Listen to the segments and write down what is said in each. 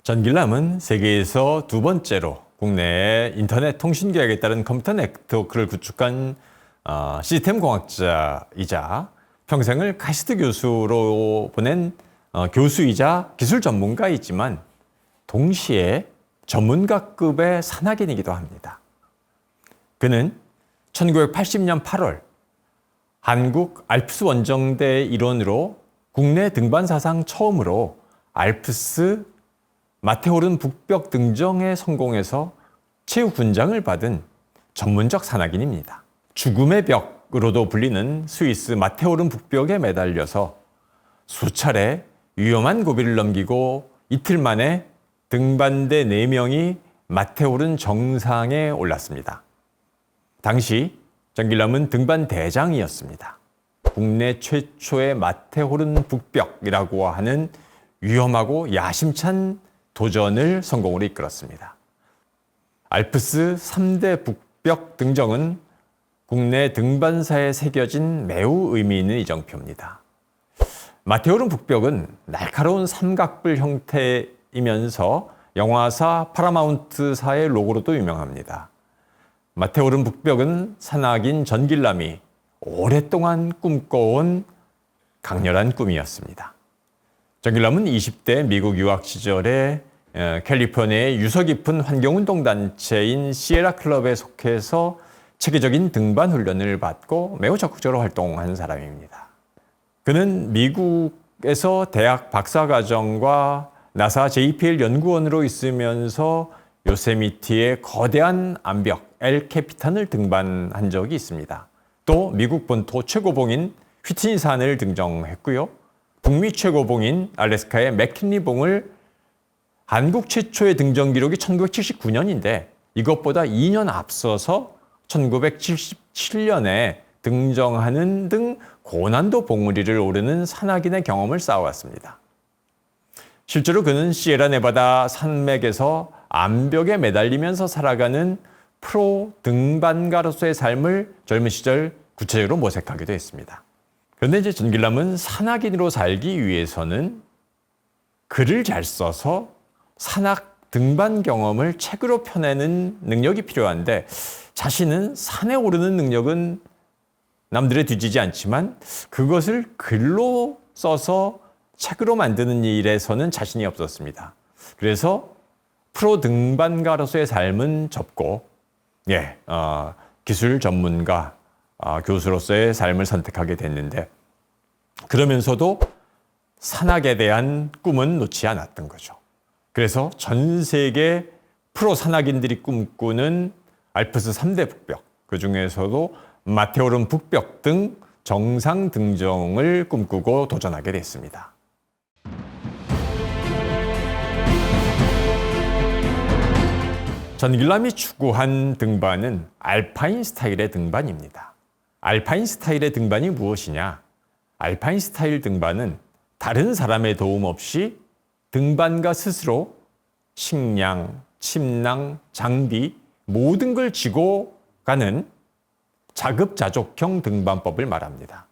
전길남은 세계에서 두 번째로 국내에 인터넷 통신 계약에 따른 컴퓨터 네트워크를 구축한 시스템 공학자이자 평생을 카이스트 교수로 보낸 교수이자 기술 전문가이지만 동시에 전문가급의 산학인이기도 합니다. 그는 1980년 8월 한국 알프스 원정대 일원으로 국내 등반 사상 처음으로 알프스 마테오른 북벽 등정에 성공해서 최우군장을 받은 전문적 산악인입니다. 죽음의 벽으로도 불리는 스위스 마테오른 북벽에 매달려서 수차례 위험한 고비를 넘기고 이틀 만에 등반대 4명이 마테오른 정상에 올랐습니다. 당시 전길남은 등반 대장이었습니다. 국내 최초의 마테오른 북벽이라고 하는 위험하고 야심찬 도전을 성공으로 이끌었습니다. 알프스 3대 북벽 등정은 국내 등반사에 새겨진 매우 의미 있는 이정표입니다. 마테오른 북벽은 날카로운 삼각뿔 형태이면서 영화사 파라마운트사의 로고로도 유명합니다. 마테오른 북벽은 산악인 전길남이 오랫동안 꿈꿔온 강렬한 꿈이었습니다. 전길남은 20대 미국 유학 시절에 캘리포니아의 유서 깊은 환경운동 단체인 시에라 클럽에 속해서 체계적인 등반 훈련을 받고 매우 적극적으로 활동한 사람입니다. 그는 미국에서 대학 박사과정과 나사 JPL 연구원으로 있으면서 요세미티의 거대한 암벽 엘 캐피탄을 등반한 적이 있습니다. 또 미국 본토 최고봉인 휘트니 산을 등정했고요. 북미 최고봉인 알래스카의 맥킨리봉을 한국 최초의 등정 기록이 1979년인데 이것보다 2년 앞서서 1977년에 등정하는 등 고난도 봉우리를 오르는 산악인의 경험을 쌓아왔습니다. 실제로 그는 시에라 네바다 산맥에서 암벽에 매달리면서 살아가는 프로 등반가로서의 삶을 젊은 시절 구체적으로 모색하기도 했습니다. 그런데 이제 전길남은 산악인으로 살기 위해서는 글을 잘 써서 산악 등반 경험을 책으로 펴내는 능력이 필요한데 자신은 산에 오르는 능력은 남들에 뒤지지 않지만 그것을 글로 써서 책으로 만드는 일에서는 자신이 없었습니다. 그래서 프로 등반가로서의 삶은 접고 기술 전문가, 교수로서의 삶을 선택하게 됐는데 그러면서도 산악에 대한 꿈은 놓지 않았던 거죠. 그래서 전 세계 프로 산악인들이 꿈꾸는 알프스 3대 북벽, 그 중에서도 마테오른 북벽 등 정상 등정을 꿈꾸고 도전하게 됐습니다. 전길남이 추구한 등반은 알파인 스타일의 등반입니다. 알파인 스타일의 등반이 무엇이냐? 알파인 스타일 등반은 다른 사람의 도움 없이 등반가 스스로 식량, 침낭, 장비 모든 걸 지고 가는 자급자족형 등반법을 말합니다.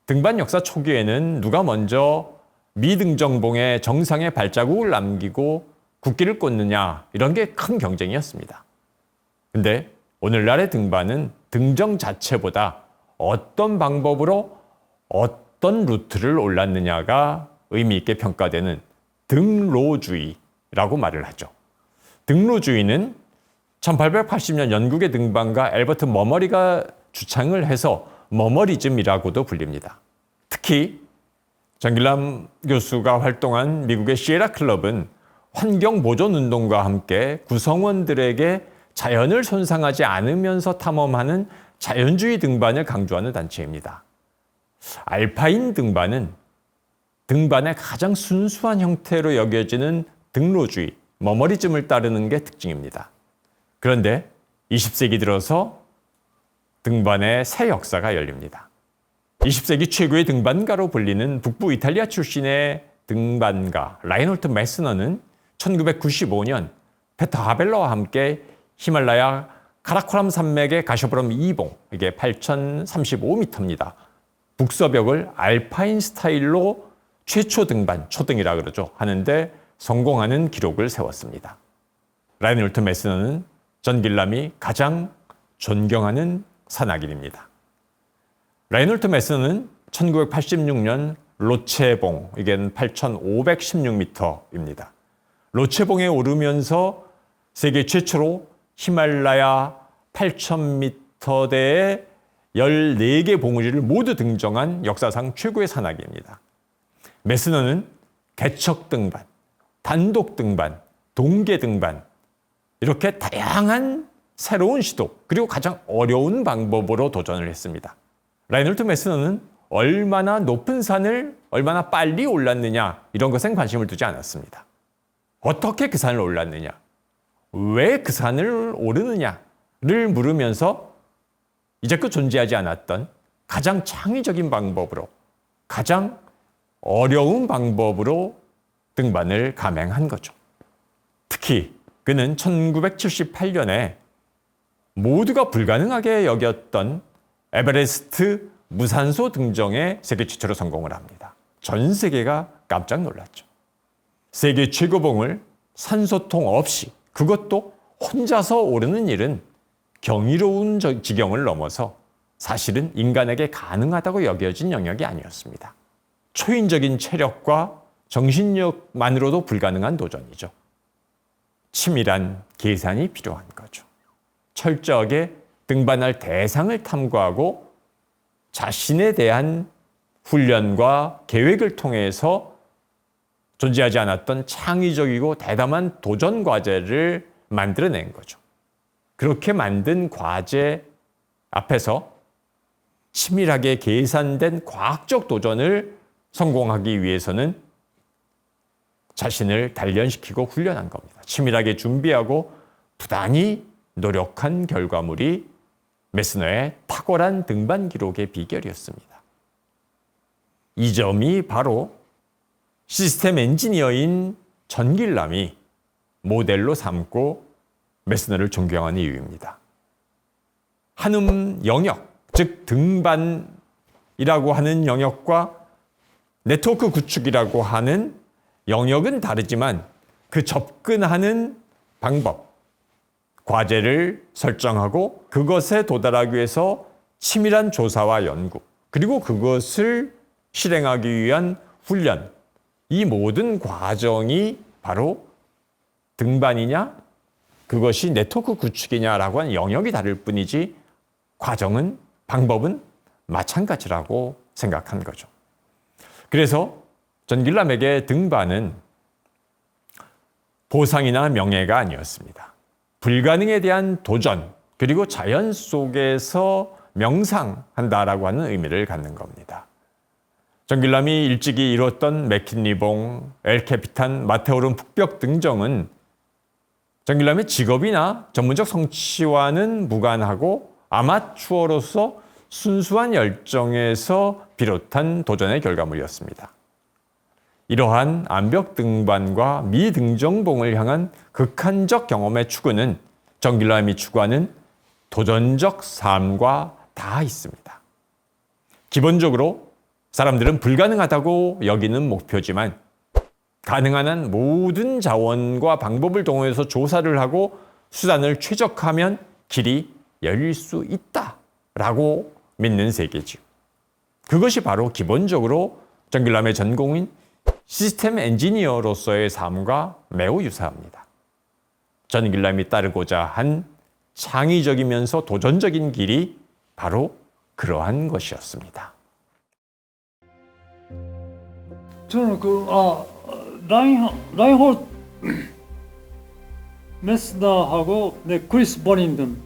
등반 역사 초기에는 누가 먼저 미등정봉의 정상에 발자국을 남기고 국기를 꽂느냐 이런 게 큰 경쟁이었습니다. 근데 오늘날의 등반은 등정 자체보다 어떤 방법으로 어떤 루트를 올랐느냐가 의미 있게 평가되는 등로주의라고 말을 하죠. 등로주의는 1880년 영국의 등반가 엘버트 머머리가 주창을 해서 머머리즘이라고도 불립니다. 특히 전길남 교수가 활동한 미국의 시에라 클럽은 환경보존운동과 함께 구성원들에게 자연을 손상하지 않으면서 탐험하는 자연주의 등반을 강조하는 단체입니다. 알파인 등반은 등반의 가장 순수한 형태로 여겨지는 등로주의, 머머리즘을 따르는 게 특징입니다. 그런데 20세기 들어서 등반의 새 역사가 열립니다. 20세기 최고의 등반가로 불리는 북부 이탈리아 출신의 등반가 라이놀트 메스너는 1995년 페터 하벨러와 함께 히말라야 카라코람 산맥의 가쇼브럼 2봉, 이게 8,035m입니다. 북서벽을 알파인 스타일로 최초 등반, 초등이라 그러죠. 하는데 성공하는 기록을 세웠습니다. 라이놀트 메스너는 존 길람이 가장 존경하는 산악인입니다. 라이놀트 메스너는 1986년 로체봉, 이게 8,516m입니다. 로체봉에 오르면서 세계 최초로 히말라야 8,000m대의 14개 봉우리를 모두 등정한 역사상 최고의 산악인입니다. 메스너는 개척 등반, 단독 등반, 동계 등반, 이렇게 다양한 새로운 시도, 그리고 가장 어려운 방법으로 도전을 했습니다. 라이놀트 메스너는 얼마나 높은 산을 얼마나 빨리 올랐느냐, 이런 것엔 관심을 두지 않았습니다. 어떻게 그 산을 올랐느냐, 왜 그 산을 오르느냐를 물으면서 이제껏 존재하지 않았던 가장 창의적인 방법으로, 가장 어려운 방법으로 등반을 감행한 거죠. 특히 그는 1978년에 모두가 불가능하게 여겼던 에베레스트 무산소 등정에 세계 최초로 성공을 합니다. 전 세계가 깜짝 놀랐죠. 세계 최고봉을 산소통 없이, 그것도 혼자서 오르는 일은 경이로운 지경을 넘어서 사실은 인간에게 가능하다고 여겨진 영역이 아니었습니다. 초인적인 체력과 정신력만으로도 불가능한 도전이죠. 치밀한 계산이 필요한 거죠. 철저하게 등반할 대상을 탐구하고 자신에 대한 훈련과 계획을 통해서 존재하지 않았던 창의적이고 대담한 도전 과제를 만들어낸 거죠. 그렇게 만든 과제 앞에서 치밀하게 계산된 과학적 도전을 성공하기 위해서는 자신을 단련시키고 훈련한 겁니다. 치밀하게 준비하고 부단히 노력한 결과물이 메스너의 탁월한 등반 기록의 비결이었습니다. 이 점이 바로 시스템 엔지니어인 존 길람이 모델로 삼고 메스너를 존경하는 이유입니다. 한음 영역, 즉 등반이라고 하는 영역과 네트워크 구축이라고 하는 영역은 다르지만 그 접근하는 방법, 과제를 설정하고 그것에 도달하기 위해서 치밀한 조사와 연구, 그리고 그것을 실행하기 위한 훈련, 이 모든 과정이 바로 등반이냐, 그것이 네트워크 구축이냐라고 하는 영역이 다를 뿐이지 과정은, 방법은 마찬가지라고 생각한 거죠. 그래서 존 길람에게 등반은 보상이나 명예가 아니었습니다. 불가능에 대한 도전, 그리고 자연 속에서 명상한다라고 하는 의미를 갖는 겁니다. 존 길람이 일찍이 이뤘던 맥킨리봉, 엘캐피탄, 마테오른 북벽 등정은 존 길람의 직업이나 전문적 성취와는 무관하고 아마추어로서 순수한 열정에서 비롯한 도전의 결과물이었습니다. 이러한 암벽 등반과 미등정봉을 향한 극한적 경험의 추구는 존 길람이 추구하는 도전적 삶과 다 있습니다. 기본적으로 사람들은 불가능하다고 여기는 목표지만 가능한 한 모든 자원과 방법을 동원해서 조사를 하고 수단을 최적화하면 길이 열릴 수 있다라고 믿는 세계지요. 그것이 바로 기본적으로 존 길람의 전공인 시스템 엔지니어로서의 삶과 매우 유사합니다. 존 길람이 따르고자 한 창의적이면서 도전적인 길이 바로 그러한 것이었습니다. 저는 라인홀트 메스너하고 크리스 버닝턴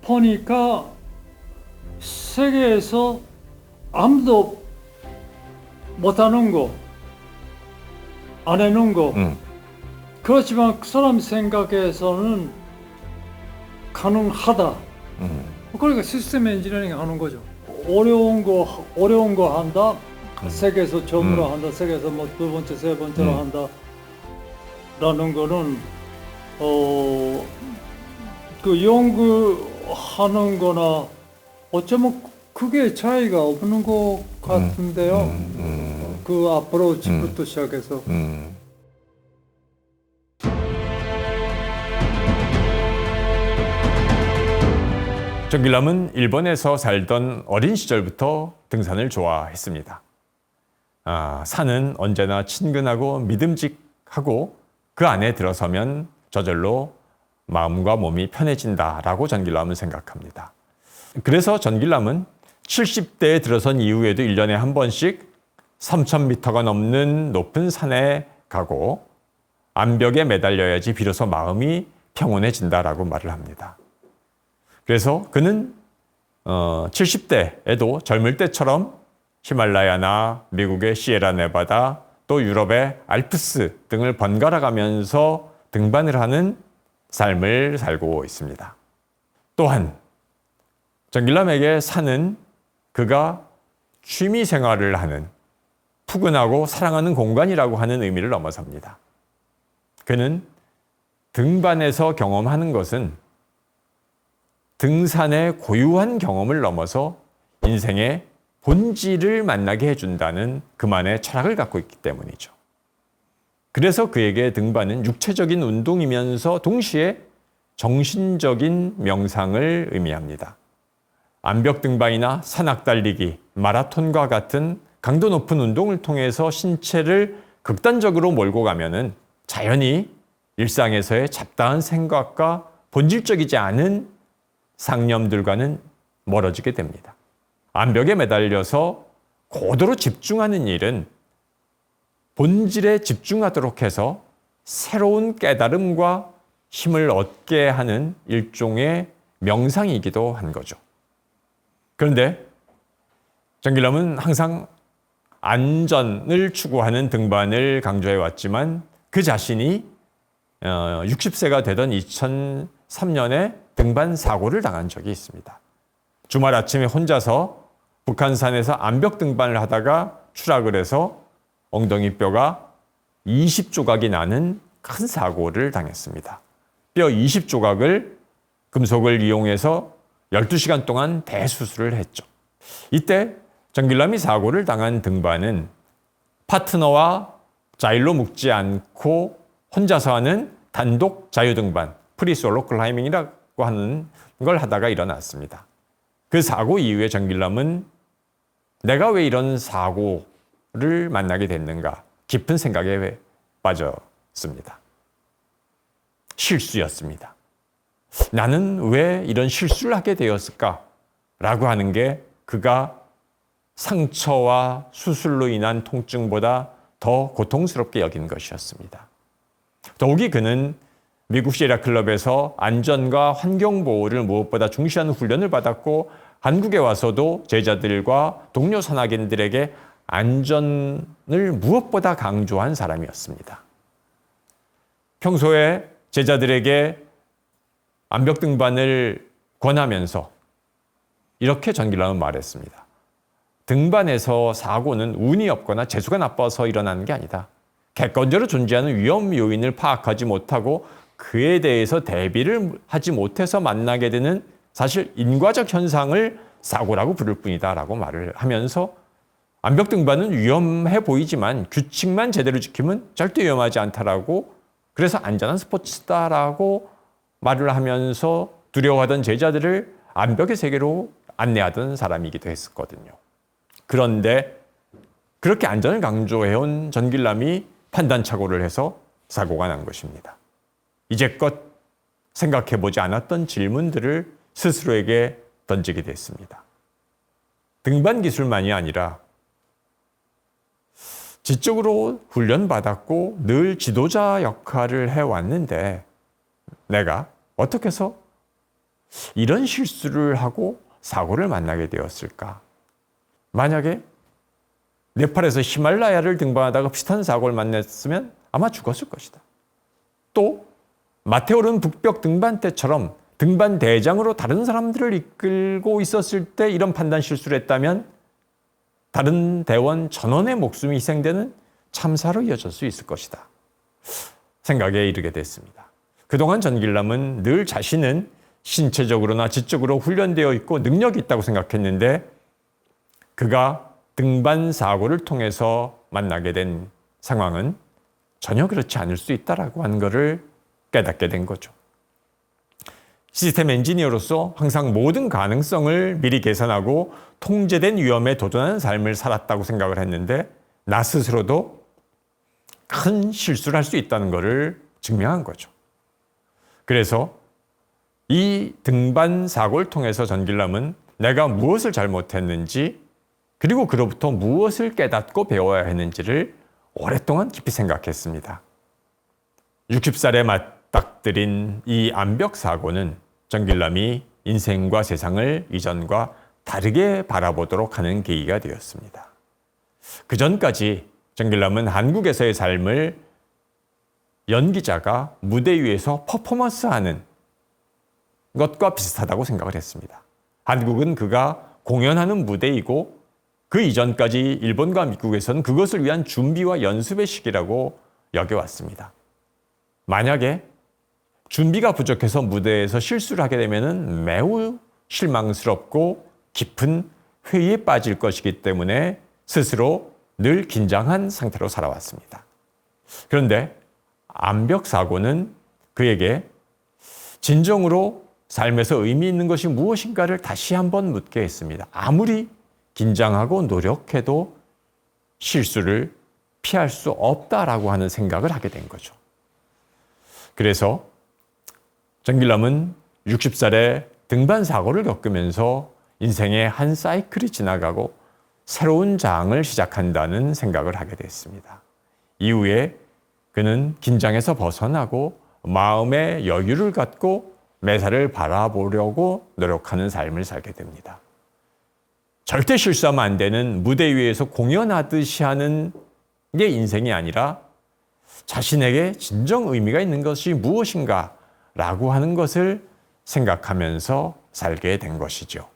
보니까 세계에서 아무도 못하는 거, 안 해놓은 거. 그렇지만 그 사람 생각에서는 가능하다. 그러니까 시스템 엔지니어링 하는 거죠. 어려운 거 한다. 세계에서 처음으로 한다. 세계에서 뭐 두 번째, 세 번째로 한다. 라는 거는 그 연구하는 거나 어쩌면 크게 차이가 없는 것 같은데요. 그 아프로치부터 시작해서 정길남은 일본에서 살던 어린 시절부터 등산을 좋아했습니다. 산은 언제나 친근하고 믿음직하고 그 안에 들어서면 저절로 마음과 몸이 편해진다라고 전길남은 생각합니다. 그래서 전길남은 70대에 들어선 이후에도 1년에 한 번씩 3,000m가 넘는 높은 산에 가고 암벽에 매달려야지 비로소 마음이 평온해진다라고 말을 합니다. 그래서 그는 70대에도 젊을 때처럼 히말라야나 미국의 시에라네바다 또 유럽의 알프스 등을 번갈아 가면서 등반을 하는 삶을 살고 있습니다. 또한 전길남에게 산은 그가 취미 생활을 하는 푸근하고 사랑하는 공간이라고 하는 의미를 넘어섭니다. 그는 등반에서 경험하는 것은 등산의 고유한 경험을 넘어서 인생의 본질을 만나게 해준다는 그만의 철학을 갖고 있기 때문이죠. 그래서 그에게 등반은 육체적인 운동이면서 동시에 정신적인 명상을 의미합니다. 암벽 등반이나 산악 달리기, 마라톤과 같은 강도 높은 운동을 통해서 신체를 극단적으로 몰고 가면은 자연히 일상에서의 잡다한 생각과 본질적이지 않은 상념들과는 멀어지게 됩니다. 암벽에 매달려서 고도로 집중하는 일은 본질에 집중하도록 해서 새로운 깨달음과 힘을 얻게 하는 일종의 명상이기도 한 거죠. 그런데 전길남은 항상 안전을 추구하는 등반을 강조해 왔지만 그 자신이 60세가 되던 2003년에 등반 사고를 당한 적이 있습니다. 주말 아침에 혼자서 북한산에서 암벽 등반을 하다가 추락을 해서 엉덩이뼈가 20조각이 나는 큰 사고를 당했습니다. 뼈 20조각을 금속을 이용해서 12시간 동안 대수술을 했죠. 이때 전길남이 사고를 당한 등반은 파트너와 자일로 묶지 않고 혼자서 하는 단독 자유등반, 프리솔로 클라이밍이라고 하는 걸 하다가 일어났습니다. 그 사고 이후에 전길남은 내가 왜 이런 사고를 만나게 됐는가 깊은 생각에 빠졌습니다. 실수였습니다. 나는 왜 이런 실수를 하게 되었을까? 라고 하는 게 그가 상처와 수술로 인한 통증보다 더 고통스럽게 여긴 것이었습니다. 더욱이 그는 미국 시에라 클럽에서 안전과 환경 보호를 무엇보다 중시하는 훈련을 받았고 한국에 와서도 제자들과 동료 산악인들에게 안전을 무엇보다 강조한 사람이었습니다. 평소에 제자들에게 암벽 등반을 권하면서 이렇게 전길남은 말했습니다. 등반에서 사고는 운이 없거나 재수가 나빠서 일어나는 게 아니다. 객관적으로 존재하는 위험 요인을 파악하지 못하고 그에 대해서 대비를 하지 못해서 만나게 되는 사실 인과적 현상을 사고라고 부를 뿐이다 라고 말을 하면서 암벽 등반은 위험해 보이지만 규칙만 제대로 지키면 절대 위험하지 않다라고 그래서 안전한 스포츠다라고 말을 하면서 두려워하던 제자들을 암벽의 세계로 안내하던 사람이기도 했었거든요. 그런데 그렇게 안전을 강조해온 전길남이 판단착오를 해서 사고가 난 것입니다. 이제껏 생각해보지 않았던 질문들을 스스로에게 던지게 됐습니다. 등반 기술만이 아니라 지적으로 훈련받았고 늘 지도자 역할을 해왔는데 내가 어떻게 해서 이런 실수를 하고 사고를 만나게 되었을까? 만약에 네팔에서 히말라야를 등반하다가 비슷한 사고를 만났으면 아마 죽었을 것이다. 또 마테오른 북벽 등반 때처럼 등반 대장으로 다른 사람들을 이끌고 있었을 때 이런 판단 실수를 했다면 다른 대원 전원의 목숨이 희생되는 참사로 이어질 수 있을 것이다. 생각에 이르게 됐습니다. 그동안 전길남은 늘 자신은 신체적으로나 지적으로 훈련되어 있고 능력이 있다고 생각했는데 그가 등반 사고를 통해서 만나게 된 상황은 전혀 그렇지 않을 수 있다라고 하는 것을 깨닫게 된 거죠. 시스템 엔지니어로서 항상 모든 가능성을 미리 계산하고 통제된 위험에 도전하는 삶을 살았다고 생각을 했는데 나 스스로도 큰 실수를 할 수 있다는 것을 증명한 거죠. 그래서 이 등반 사고를 통해서 전길남은 내가 무엇을 잘못했는지 그리고 그로부터 무엇을 깨닫고 배워야 했는지를 오랫동안 깊이 생각했습니다. 60살에 맞닥뜨린 이 암벽 사고는 전길남이 인생과 세상을 이전과 다르게 바라보도록 하는 계기가 되었습니다. 그 전까지 전길남은 한국에서의 삶을 연기자가 무대 위에서 퍼포먼스하는 것과 비슷하다고 생각을 했습니다. 한국은 그가 공연하는 무대이고 그 이전까지 일본과 미국에서는 그것을 위한 준비와 연습의 시기라고 여겨왔습니다. 만약에 준비가 부족해서 무대에서 실수를 하게 되면 매우 실망스럽고 깊은 회의에 빠질 것이기 때문에 스스로 늘 긴장한 상태로 살아왔습니다. 그런데 암벽 사고는 그에게 진정으로 삶에서 의미 있는 것이 무엇인가를 다시 한번 묻게 했습니다. 아무리 긴장하고 노력해도 실수를 피할 수 없다라고 하는 생각을 하게 된 거죠. 그래서 전길남은 60살에 등반 사고를 겪으면서 인생의 한 사이클이 지나가고 새로운 장을 시작한다는 생각을 하게 됐습니다. 이후에 그는 긴장에서 벗어나고 마음의 여유를 갖고 매사를 바라보려고 노력하는 삶을 살게 됩니다. 절대 실수하면 안 되는 무대 위에서 공연하듯이 하는 게 인생이 아니라 자신에게 진정 의미가 있는 것이 무엇인가 라고 하는 것을 생각하면서 살게 된 것이죠.